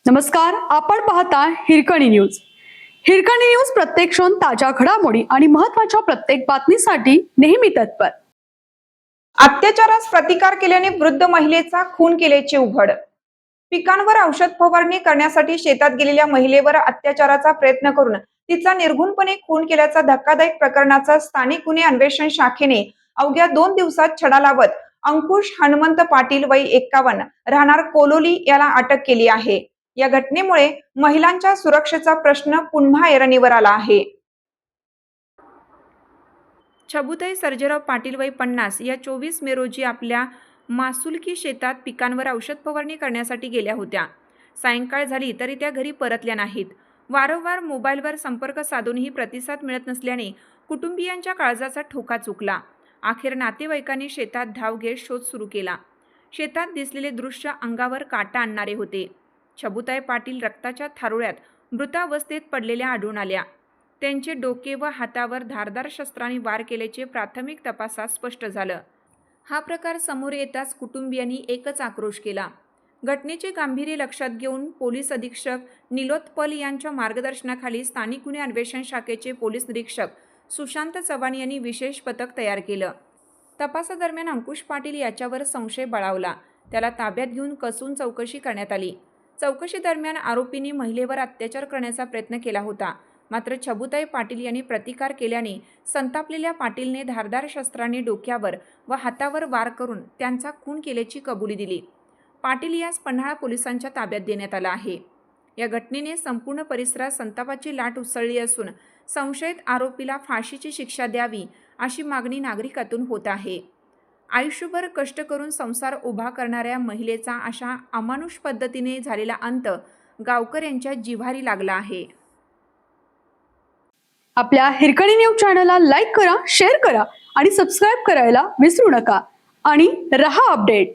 नमस्कार, आपण पाहता हिरकणी न्यूज. हिरकणी न्यूज प्रत्येक क्षण ताज्या घडामोडी आणि महत्त्वाच्या प्रत्येक बातमीसाठी नेहमी तत्पर. अत्याचारास प्रतिकार केल्याने वृद्ध महिलेचा खून केल्याचे उघड. पिकांवर औषध फवारणी करण्यासाठी शेतात गेलेल्या महिलेवर अत्याचाराचा प्रयत्न करून तिचा निर्घुणपणे खून केल्याचा धक्कादायक प्रकरणाचा स्थानिक गुन्हे अन्वेषण शाखेने अवघ्या 2 दिवसात छडा लावत अंकुश हनुमंत पाटील वय 51 राहणार कोलोली याला अटक केली आहे. या घटनेमुळे महिलांच्या सुरक्षेचा प्रश्न पुन्हा ऐरणीवर आला आहे. छबुताई सर्जेराव पाटील वय 50 या 24 मे रोजी आपल्या मासुलकी शेतात पिकांवर औषध फवारणी करण्यासाठी गेल्या होत्या. सायंकाळ झाली तरी त्या घरी परतल्या नाहीत. वारंवार मोबाईलवर संपर्क साधूनही प्रतिसाद मिळत नसल्याने कुटुंबियांच्या काळजाचा ठोका चुकला. अखेर नातेवाईकांनी शेतात धाव घेत शोध सुरू केला. शेतात दिसलेले दृश्य अंगावर काटा आणणारे होते. छबुताई पाटील रक्ताच्या थारोळ्यात मृतावस्थेत पडलेल्या आढळून आल्या. त्यांचे डोके व हातावर धारदार शस्त्रांनी वार केल्याचे प्राथमिक तपासात स्पष्ट झालं. हा प्रकार समोर येताच कुटुंबियांनी एकच आक्रोश केला. घटनेचे गांभीर्य लक्षात घेऊन पोलीस अधीक्षक निलोत्पल यांच्या मार्गदर्शनाखाली स्थानिक गुन्हे अन्वेषण शाखेचे पोलीस निरीक्षक सुशांत चव्हाण यांनी विशेष पथक तयार केलं. तपासादरम्यान अंकुश पाटील याच्यावर संशय बळावला. त्याला ताब्यात घेऊन कसून चौकशी करण्यात आली. चौकशी दरम्यान आरोपींनी महिलेवर अत्याचार करण्याचा प्रयत्न केला होता. मात्र छबुताई पाटील यांनी प्रतिकार केल्याने संतापलेल्या पाटीलने धारदार शस्त्राने डोक्यावर व हातावर वार करून त्यांचा खून केल्याची कबुली दिली. पाटील यास पन्हाळा पोलिसांच्या ताब्यात देण्यात आला आहे. या घटनेने संपूर्ण परिसरात संतापाची लाट उसळली असून संशयित आरोपीला फाशीची शिक्षा द्यावी अशी मागणी नागरिकातून होत आहे. आयुष्यभर कष्ट करून संसार उभा करणाऱ्या महिलेचा अशा अमानुष पद्धतीने झालेला अंत गावकऱ्यांच्या जिव्हारी लागला आहे. आपल्या हिरकणी न्यूज चॅनलला लाईक करा, शेअर करा आणि सबस्क्राईब करायला विसरू नका आणि रहा अपडेट.